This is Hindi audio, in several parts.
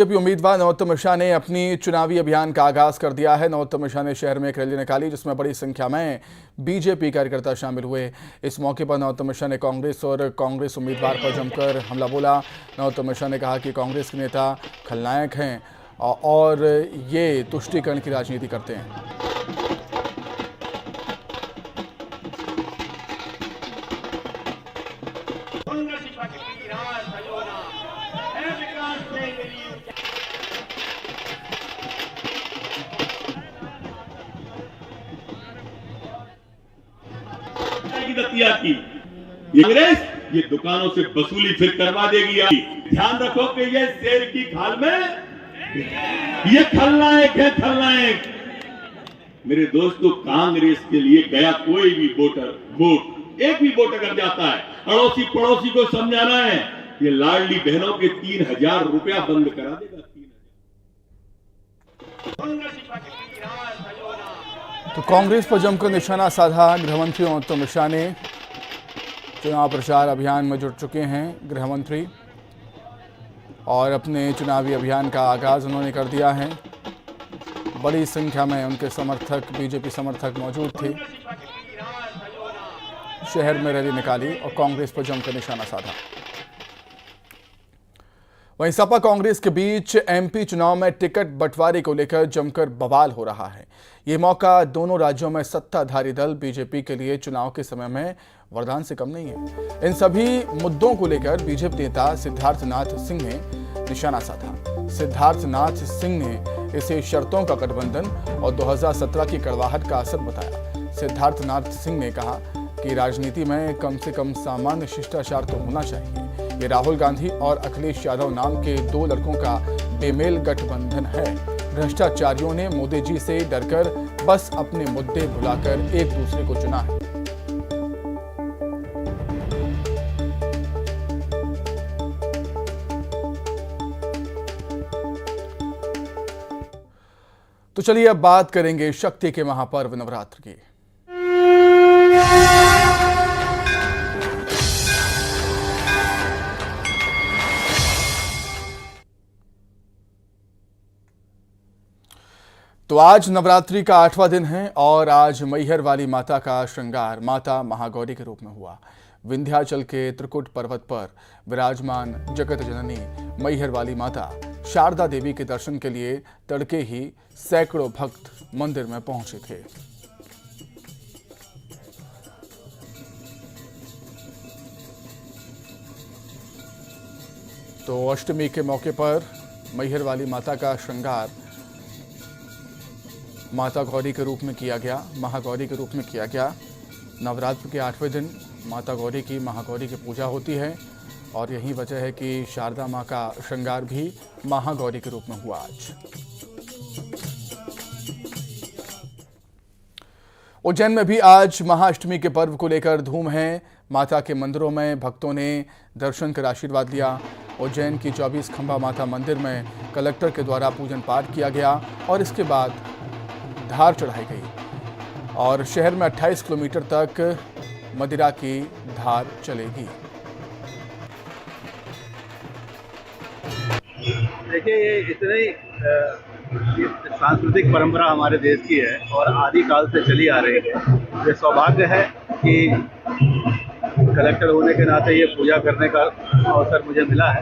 बीजेपी उम्मीदवार नरोत्तम मिश्रा ने अपनी चुनावी अभियान का आगाज कर दिया है। नरोत्तम मिश्रा ने शहर में एक रैली निकाली जिसमें बड़ी संख्या में बीजेपी कार्यकर्ता शामिल हुए। इस मौके पर नरोत्तम मिश्रा ने कांग्रेस और कांग्रेस उम्मीदवार पर जमकर हमला बोला। नरोत्तम मिश्रा ने कहा कि कांग्रेस के नेता खलनायक हैं और ये तुष्टीकरण की राजनीति करते हैं। की कांग्रेस ये दुकानों से वसूली फिर करवा देगी। ध्यान रखो कि ये शेर की खाल में ये खलनायक है, खलनायक। मेरे दोस्तों, कांग्रेस के लिए गया कोई भी वोट एक भी वोट अगर जाता है, अड़ोसी पड़ोसी को समझाना है ये लाडली बहनों के 3,000 रुपया बंद करा देगा। तो कांग्रेस पर जमकर निशाना साधा गृहमंत्री नरोत्तम मिश्रा ने। चुनाव प्रचार अभियान में जुट चुके हैं गृहमंत्री और अपने चुनावी अभियान का आगाज उन्होंने कर दिया है। बड़ी संख्या में उनके समर्थक, बीजेपी समर्थक मौजूद थे। शहर में रैली निकाली और कांग्रेस पर जमकर निशाना साधा। वहीं सपा कांग्रेस के बीच एमपी चुनाव में टिकट बंटवारे को लेकर जमकर बवाल हो रहा है। ये मौका दोनों राज्यों में सत्ताधारी दल बीजेपी के लिए चुनाव के समय में वरदान से कम नहीं है। इन सभी मुद्दों को लेकर बीजेपी नेता सिद्धार्थनाथ सिंह ने निशाना साधा। सिद्धार्थनाथ सिंह ने इसे शर्तों का गठबंधन और 2017 की कड़वाहट का असर बताया। सिद्धार्थनाथ सिंह ने कहा कि राजनीति में कम से कम सामान्य शिष्टाचार तो होना चाहिए। ये राहुल गांधी और अखिलेश यादव नाम के दो लड़कों का बेमेल गठबंधन है। भ्रष्टाचारियों ने मोदी जी से डरकर बस अपने मुद्दे भुलाकर एक दूसरे को चुना है। तो चलिए अब बात करेंगे शक्ति के महापर्व नवरात्र की। तो आज नवरात्रि का 8वां दिन है और आज मैहर वाली माता का श्रृंगार माता महागौरी के रूप में हुआ। विंध्याचल के त्रिकुट पर्वत पर विराजमान जगत जननी मैहर वाली माता शारदा देवी के दर्शन के लिए तड़के ही सैकड़ों भक्त मंदिर में पहुंचे थे। तो अष्टमी के मौके पर मैहर वाली माता का श्रृंगार माता गौरी के रूप में किया गया, महागौरी के रूप में किया गया। नवरात्र के 8वें दिन माता गौरी की महागौरी की पूजा होती है और यही वजह है कि शारदा माँ का श्रृंगार भी महागौरी के रूप में हुआ आज। उज्जैन में भी आज महाअष्टमी के पर्व को लेकर धूम है। माता के मंदिरों में भक्तों ने दर्शन कर आशीर्वाद लिया। उज्जैन की 24 खंभा माता मंदिर में कलेक्टर के द्वारा पूजन पाठ किया गया और इसके बाद धार चढ़ाई गई और शहर में 28 किलोमीटर तक मदिरा की धार चलेगी। देखिए, ये इतनी सांस्कृतिक परंपरा हमारे देश की है और आदिकाल से चली आ रही है। ये सौभाग्य है कि कलेक्टर होने के नाते ये पूजा करने का अवसर मुझे मिला है।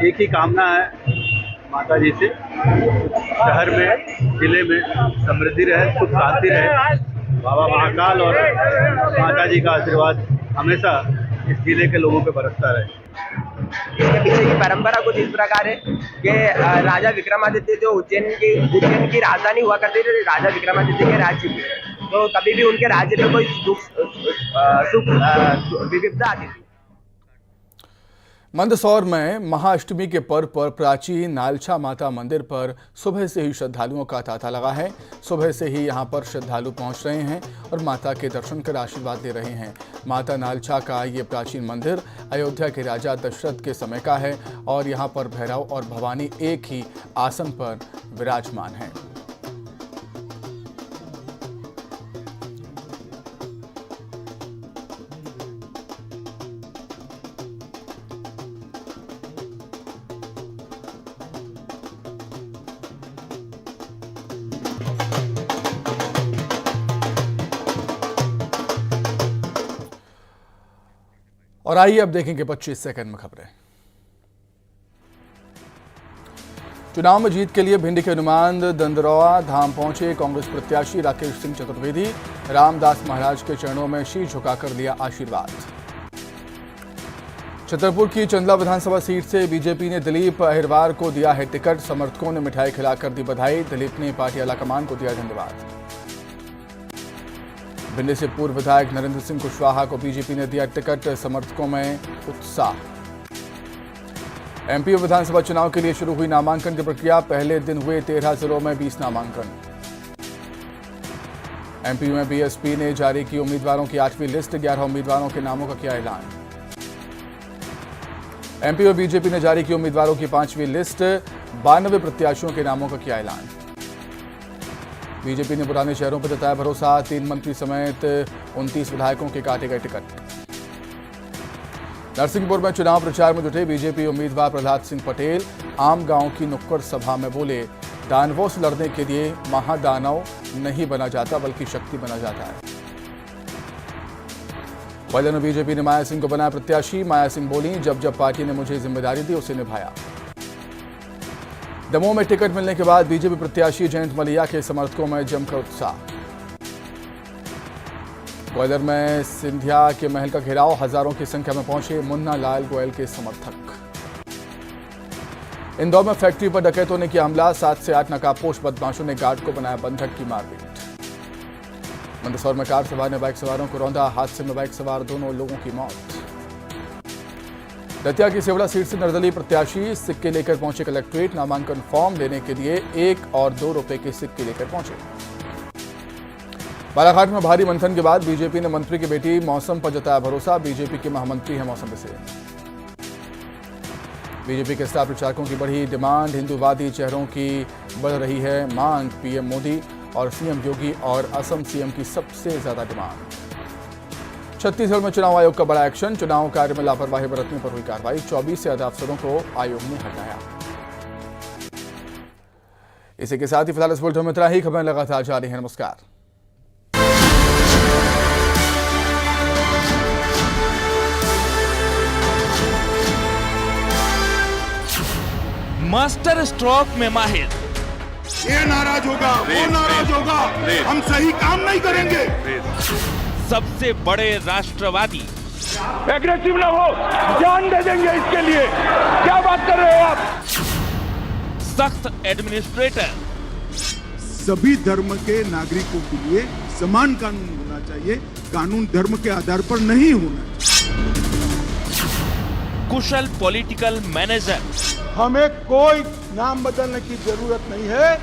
एक ही कामना है माता जी से, शहर में, जिले में समृद्धि रहे, सुख शांति रहे। बाबा महाकाल और माता जी का आशीर्वाद हमेशा इस जिले के लोगों पे बरसता रहे। इसके पीछे की परंपरा कुछ इस प्रकार है कि राजा विक्रमादित्य जो उज्जैन की राजधानी हुआ करती थी, राजा विक्रमादित्य के राज्य में, तो कभी भी उनके राज्य में कोई सुख विविधता आती थी। मंदसौर में महाअष्टमी के पर्व पर प्राचीन नालछा माता मंदिर पर सुबह से ही श्रद्धालुओं का तांता लगा है। सुबह से ही यहां पर श्रद्धालु पहुंच रहे हैं और माता के दर्शन कर आशीर्वाद ले रहे हैं। माता नालछा का ये प्राचीन मंदिर अयोध्या के राजा दशरथ के समय का है और यहां पर भैरव और भवानी एक ही आसन पर विराजमान हैं। और आइए अब देखेंगे 25 सेकंड में खबरें। चुनाव में जीत के लिए भिंड के हनुमान दंदरौआ धाम पहुंचे कांग्रेस प्रत्याशी राकेश सिंह चतुर्वेदी। रामदास महाराज के चरणों में शीश झुकाकर लिया आशीर्वाद। छतरपुर की चंदला विधानसभा सीट से बीजेपी ने दिलीप अहिरवार को दिया है टिकट। समर्थकों ने मिठाई खिलाकर दी बधाई। दिलीप ने पार्टी आलाकमान को दिया धन्यवाद। भिंड से पूर्व विधायक नरेंद्र सिंह कुशवाहा को बीजेपी ने दिया टिकट। समर्थकों में उत्साह। एमपी विधानसभा चुनाव के लिए शुरू हुई नामांकन की प्रक्रिया। पहले दिन हुए 13 जिलों में 20 नामांकन। एमपी में बीएसपी ने जारी की उम्मीदवारों की 8वीं लिस्ट। 11 उम्मीदवारों के नामों का किया ऐलान। एमपी में बीजेपी ने जारी की उम्मीदवारों की 5वीं लिस्ट। 92 प्रत्याशियों के नामों का किया ऐलान। बीजेपी ने पुराने चेहरों पर जताया भरोसा। 3 मंत्री समेत 29 विधायकों के काटे गए टिकट। नरसिंहपुर में चुनाव प्रचार में जुटे बीजेपी उम्मीदवार प्रहलाद सिंह पटेल आम गांव की नुक्कड़ सभा में बोले, दानवों से लड़ने के लिए महादानव नहीं बना जाता बल्कि शक्ति बना जाता है। ग्वालियर में बीजेपी ने माया सिंह को बनाया प्रत्याशी। माया सिंह बोली, जब जब पार्टी ने मुझे जिम्मेदारी दी उसे निभाया। दमोह में टिकट मिलने के बाद बीजेपी प्रत्याशी जयंत मलिया के समर्थकों में जमकर उत्साह। ग्वालियर में सिंधिया के महल का घेराव। हजारों की संख्या में पहुंचे मुन्ना लाल गोयल के समर्थक। इंदौर में फैक्ट्री पर डकैतों ने किया हमला। 7 से 8 नकाबपोश बदमाशों ने गार्ड को बनाया बंधक की मारपीट। मंदसौर में कार सवार ने बाइक सवारों को रौंदा। हादसे में बाइक सवार दोनों लोगों की मौत। दतिया की सेवड़ा सीट से निर्दलीय प्रत्याशी सिक्के लेकर पहुंचे कलेक्ट्रेट। नामांकन फॉर्म लेने के लिए 1 और 2 रुपए के सिक्के लेकर पहुंचे। बालाघाट में भारी मंथन के बाद बीजेपी ने मंत्री की बेटी मौसम पर जताया भरोसा। बीजेपी के महामंत्री हैं मौसम से। बीजेपी के स्टार प्रचारकों की बढ़ी डिमांड। हिंदूवादी चेहरों की बढ़ रही है मांग। पीएम मोदी और सीएम योगी और असम सीएम की सबसे ज्यादा डिमांड। छत्तीसगढ़ में चुनाव आयोग का बड़ा एक्शन। चुनाव कार्य में लापरवाही बरतने पर हुई कार्रवाई। 24 से ज्यादा अफसरों को आयोग ने हटाया। इसी के साथ ही फिलहाल इस बुलेटिन में इतना ही। खबरें लगातार जारी हैं। नमस्कार। मास्टर स्ट्रोक में माहिर। ये नाराज होगा, वो नाराज होगा, हम सही काम नहीं करेंगे। सबसे बड़े राष्ट्रवादी। एग्रेसिव ना हो, जान दे देंगे इसके लिए। क्या बात कर रहे हो आप? सख्त एडमिनिस्ट्रेटर। सभी धर्म के नागरिकों के लिए समान कानून होना चाहिए। कानून धर्म के आधार पर नहीं होना चाहिए। कुशल पॉलिटिकल मैनेजर। हमें कोई नाम बदलने की जरूरत नहीं है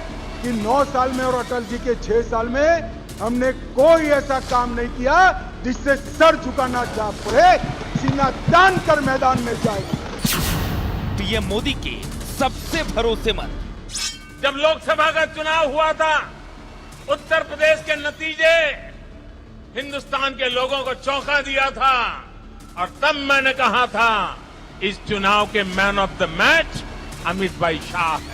कि 9 साल में और अटल जी के 6 साल में हमने कोई ऐसा काम नहीं किया जिससे सर झुकाना जा पड़े। सीना तान कर मैदान में जाए। पीएम मोदी के सबसे भरोसेमंद। जब लोकसभा का चुनाव हुआ था, उत्तर प्रदेश के नतीजे हिंदुस्तान के लोगों को चौंका दिया था और तब मैंने कहा था, इस चुनाव के man of the match Amit भाई शाह है।